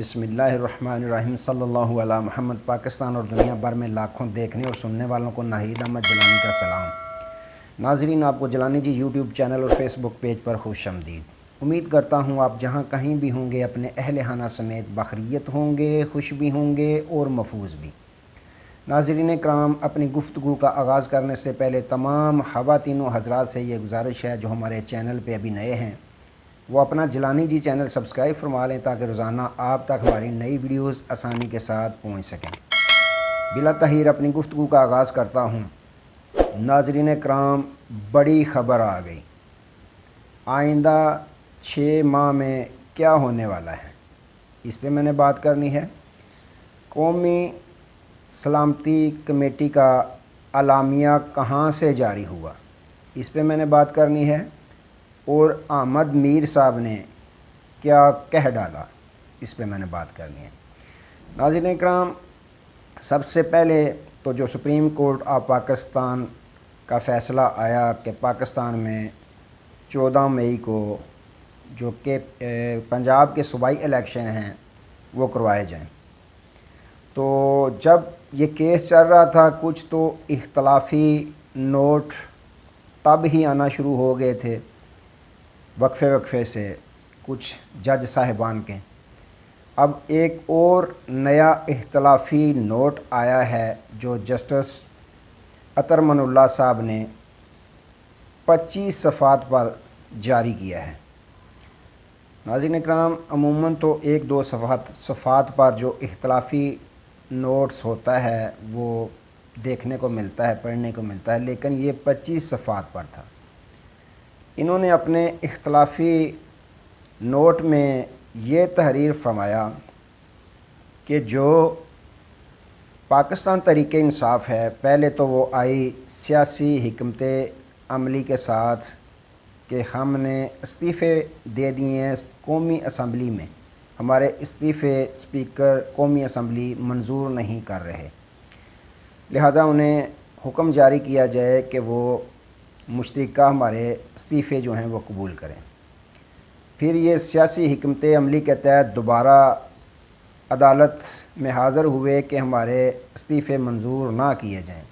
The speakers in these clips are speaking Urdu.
بسم اللہ الرحمن الرحیم صلی اللہ علیہ محمد۔ پاکستان اور دنیا بھر میں لاکھوں دیکھنے اور سننے والوں کو ناہید احمد جیلانی کا سلام۔ ناظرین، آپ کو جیلانی جی یوٹیوب چینل اور فیس بک پیج پر خوش آمدید۔ امید کرتا ہوں آپ جہاں کہیں بھی ہوں گے اپنے اہل خانہ سمیت بخیریت ہوں گے، خوش بھی ہوں گے اور محفوظ بھی۔ ناظرین کرام، اپنی گفتگو کا آغاز کرنے سے پہلے تمام خواتین و حضرات سے یہ گزارش ہے جو ہمارے چینل پہ ابھی نئے ہیں وہ اپنا جیلانی جی چینل سبسکرائب فرما لیں تاکہ روزانہ آپ تک ہماری نئی ویڈیوز آسانی کے ساتھ پہنچ سکیں۔ بلا تاخیر اپنی گفتگو کا آغاز کرتا ہوں۔ ناظرین کرام، بڑی خبر آ گئی۔ آئندہ 6 ماہ میں کیا ہونے والا ہے، اس پہ میں نے بات کرنی ہے۔ قومی سلامتی کمیٹی کا اعلامیہ کہاں سے جاری ہوا، اس پہ میں نے بات کرنی ہے۔ اور احمد میر صاحب نے کیا کہہ ڈالا، اس پہ میں نے بات کرنی ہے۔ ناظرین اکرام، سب سے پہلے تو جو سپریم کورٹ آف پاکستان کا فیصلہ آیا کہ پاکستان میں 14 مئی کو جو کہ پنجاب کے صوبائی الیکشن ہیں وہ کروائے جائیں، تو جب یہ کیس چل رہا تھا کچھ تو اختلافی نوٹ تب ہی آنا شروع ہو گئے تھے، وقفے سے کچھ جج صاحبان کے۔ اب ایک اور نیا اختلافی نوٹ آیا ہے جو جسٹس عطر من اللہ صاحب نے 25 صفحات پر جاری کیا ہے۔ ناظرین اکرام، عموماً تو 1-2 صفحات پر جو اختلافی نوٹس ہوتا ہے وہ دیکھنے کو ملتا ہے، پڑھنے کو ملتا ہے، لیکن یہ 25 صفحات پر تھا۔ انہوں نے اپنے اختلافی نوٹ میں یہ تحریر فرمایا کہ جو پاکستان تحریک انصاف ہے، پہلے تو وہ آئی سیاسی حکمت عملی کے ساتھ کہ ہم نے استعفے دے دیے ہیں قومی اسمبلی میں، ہمارے استعفے اسپیکر قومی اسمبلی منظور نہیں کر رہے، لہذا انہیں حکم جاری کیا جائے کہ وہ مشترکہ ہمارے استعفے جو ہیں وہ قبول کریں۔ پھر یہ سیاسی حکمت عملی کے تحت دوبارہ عدالت میں حاضر ہوئے کہ ہمارے استعفے منظور نہ کیے جائیں۔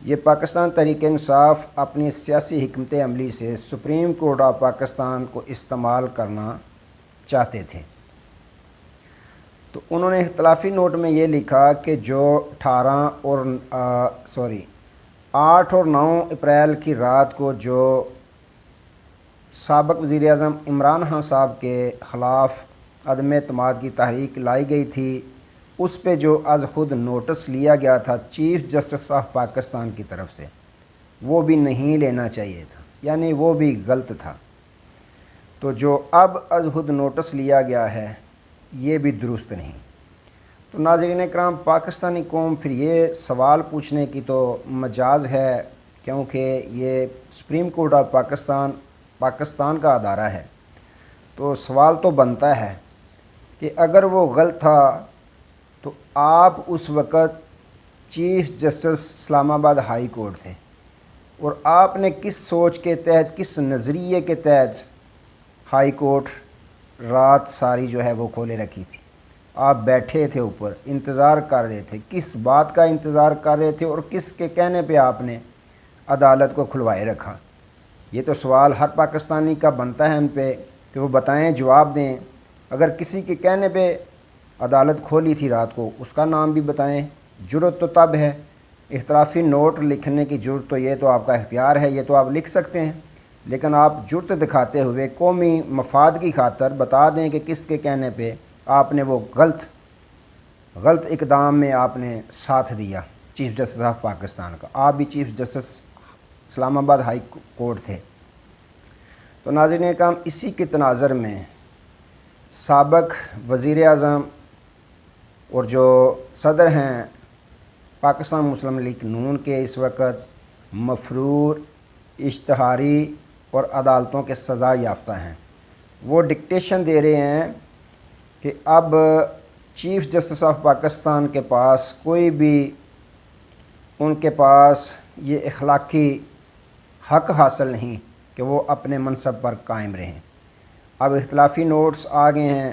یہ پاکستان تحریک انصاف اپنی سیاسی حکمت عملی سے سپریم کورٹ آف پاکستان کو استعمال کرنا چاہتے تھے، تو انہوں نے اختلافی نوٹ میں یہ لکھا کہ جو 8 اور 9 اپریل کی رات کو جو سابق وزیر اعظم عمران خان صاحب کے خلاف عدم اعتماد کی تحریک لائی گئی تھی، اس پہ جو از خود نوٹس لیا گیا تھا چیف جسٹس آف پاکستان کی طرف سے، وہ بھی نہیں لینا چاہیے تھا، یعنی وہ بھی غلط تھا۔ تو جو اب از خود نوٹس لیا گیا ہے یہ بھی درست نہیں۔ تو ناظرین اکرام، پاکستانی قوم پھر یہ سوال پوچھنے کی تو مجاز ہے، کیونکہ یہ سپریم کورٹ آف پاکستان کا ادارہ ہے، تو سوال تو بنتا ہے کہ اگر وہ غلط تھا تو آپ اس وقت چیف جسٹس اسلام آباد ہائی کورٹ تھے، اور آپ نے کس سوچ کے تحت، کس نظریے کے تحت ہائی کورٹ رات ساری جو ہے وہ کھولے رکھی تھی؟ آپ بیٹھے تھے اوپر، انتظار کر رہے تھے، کس بات کا انتظار کر رہے تھے اور کس کے کہنے پہ آپ نے عدالت کو کھلوائے رکھا؟ یہ تو سوال ہر پاکستانی کا بنتا ہے ان پہ کہ وہ بتائیں، جواب دیں۔ اگر کسی کے کہنے پہ عدالت کھولی تھی رات کو، اس کا نام بھی بتائیں۔ جرت تو تب ہے، اختلافی نوٹ لکھنے کی جرت تو یہ تو آپ کا اختیار ہے، یہ تو آپ لکھ سکتے ہیں، لیکن آپ جرت دکھاتے ہوئے قومی مفاد کی خاطر بتا دیں کہ کس کے کہنے پہ آپ نے وہ غلط اقدام میں آپ نے ساتھ دیا چیف جسٹس آف پاکستان کا۔ آپ بھی چیف جسٹس اسلام آباد ہائی کورٹ تھے۔ تو ناظرین کرام، اسی کے تناظر میں سابق وزیر اعظم اور جو صدر ہیں پاکستان مسلم لیگ نون کے، اس وقت مفرور، اشتہاری اور عدالتوں کے سزا یافتہ ہیں، وہ ڈکٹیشن دے رہے ہیں کہ اب چیف جسٹس آف پاکستان کے پاس کوئی بھی ان کے پاس یہ اخلاقی حق حاصل نہیں کہ وہ اپنے منصب پر قائم رہیں۔ اب اختلافی نوٹس آ گئے ہیں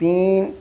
3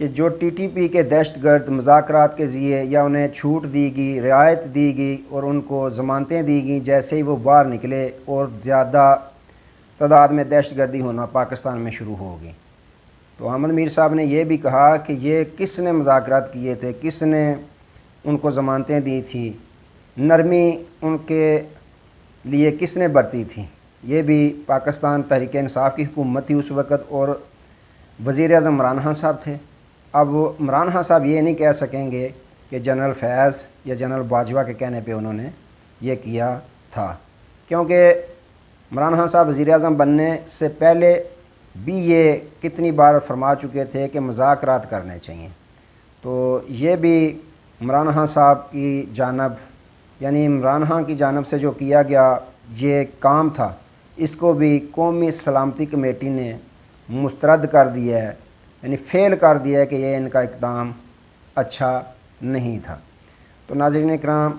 کہ جو ٹی ٹی پی کے دہشت گرد مذاکرات کے ذریعے یا انہیں چھوٹ دی گئی، رعایت دی گئی اور ان کو ضمانتیں دی گئیں، جیسے ہی وہ باہر نکلے اور زیادہ تعداد میں دہشت گردی ہونا پاکستان میں شروع ہو گئی۔ تو احمد میر صاحب نے یہ بھی کہا کہ یہ کس نے مذاکرات کیے تھے، کس نے ان کو ضمانتیں دی تھی، نرمی ان کے لیے کس نے برتی تھی۔ یہ بھی پاکستان تحریک انصاف کی حکومت تھی اس وقت اور وزیر اعظم عمران خان صاحب تھے۔ اب عمران خان صاحب یہ نہیں کہہ سکیں گے کہ جنرل فیض یا جنرل باجوہ کے کہنے پہ انہوں نے یہ کیا تھا، کیونکہ عمران خان صاحب وزیر اعظم بننے سے پہلے بھی یہ کتنی بار فرما چکے تھے کہ مذاکرات کرنے چاہیے۔ تو یہ بھی عمران خان صاحب کی جانب، یعنی عمران خان کی جانب سے جو کیا گیا یہ کام تھا، اس کو بھی قومی سلامتی کمیٹی نے مسترد کر دیا ہے، یعنی فیل کر دیا ہے کہ یہ ان کا اقدام اچھا نہیں تھا۔ تو ناظرین اکرام،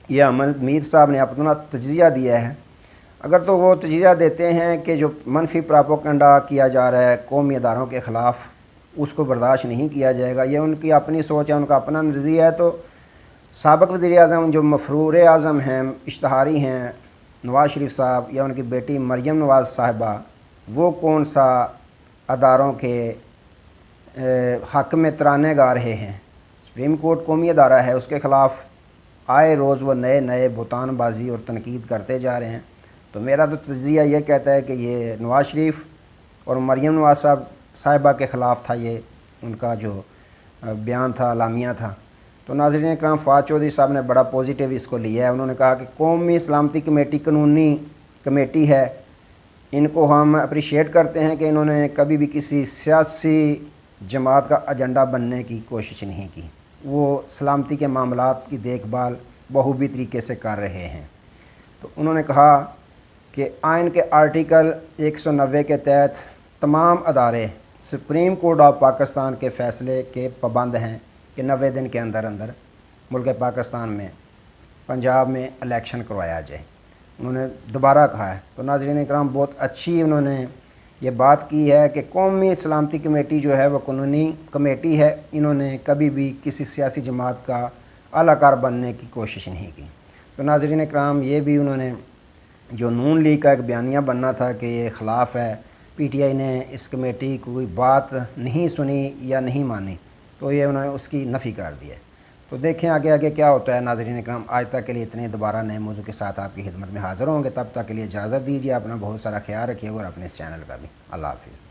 یہ احمد میر صاحب نے اپنا تجزیہ دیا ہے۔ اگر تو وہ تجزیہ دیتے ہیں کہ جو منفی پراپوگنڈا کیا جا رہا ہے قومی اداروں کے خلاف اس کو برداشت نہیں کیا جائے گا، یہ ان کی اپنی سوچ ہے، ان کا اپنا نظریہ ہے، تو سابق وزیر اعظم جو مفرور اعظم ہیں، اشتہاری ہیں، نواز شریف صاحب یا ان کی بیٹی مریم نواز صاحبہ، وہ کون سا اداروں کے حق میں ترانے گا رہے ہیں؟ سپریم کورٹ قومی ادارہ ہے، اس کے خلاف آئے روز وہ نئے بہتان بازی اور تنقید کرتے جا رہے ہیں۔ تو میرا تو تجزیہ یہ کہتا ہے کہ یہ نواز شریف اور مریم نواز صاحبہ کے خلاف تھا، یہ ان کا جو بیان تھا، اعلامیہ تھا۔ تو ناظرین اکرام، فواد چودھری صاحب نے بڑا پازیٹیو اس کو لیا ہے۔ انہوں نے کہا کہ قومی سلامتی کمیٹی قانونی کمیٹی ہے، ان کو ہم اپریشیٹ کرتے ہیں کہ انہوں نے کبھی بھی کسی سیاسی جماعت کا ایجنڈا بننے کی کوشش نہیں کی، وہ سلامتی کے معاملات کی دیکھ بھال بخوبی طریقے سے کر رہے ہیں۔ تو انہوں نے کہا کہ آئین کے آرٹیکل 190 کے تحت تمام ادارے سپریم کورٹ آف پاکستان کے فیصلے کے پابند ہیں کہ 90 دن کے اندر ملک پاکستان میں پنجاب میں الیکشن کروایا جائے۔ انہوں نے دوبارہ کہا ہے۔ تو ناظرین اکرام، بہت اچھی انہوں نے یہ بات کی ہے کہ قومی سلامتی کمیٹی جو ہے وہ قانونی کمیٹی ہے، انہوں نے کبھی بھی کسی سیاسی جماعت کا اعلی کار بننے کی کوشش نہیں کی۔ تو ناظرین اکرام، یہ بھی انہوں نے جو نون لیگ کا ایک بیانیہ بننا تھا کہ یہ خلاف ہے، پی ٹی آئی نے اس کمیٹی کی کوئی بات نہیں سنی یا نہیں مانی، تو یہ انہوں نے اس کی نفی کر دی ہے۔ تو دیکھیں آگے کیا ہوتا ہے۔ ناظرین اکرام، آج تک کے لیے اتنے، دوبارہ نئے موضوع کے ساتھ آپ کی خدمت میں حاضر ہوں گے، تب تک کے لیے اجازت دیجیے، اپنا بہت سارا خیال رکھیے گا اور اپنے اس چینل کا بھی۔ اللہ حافظ۔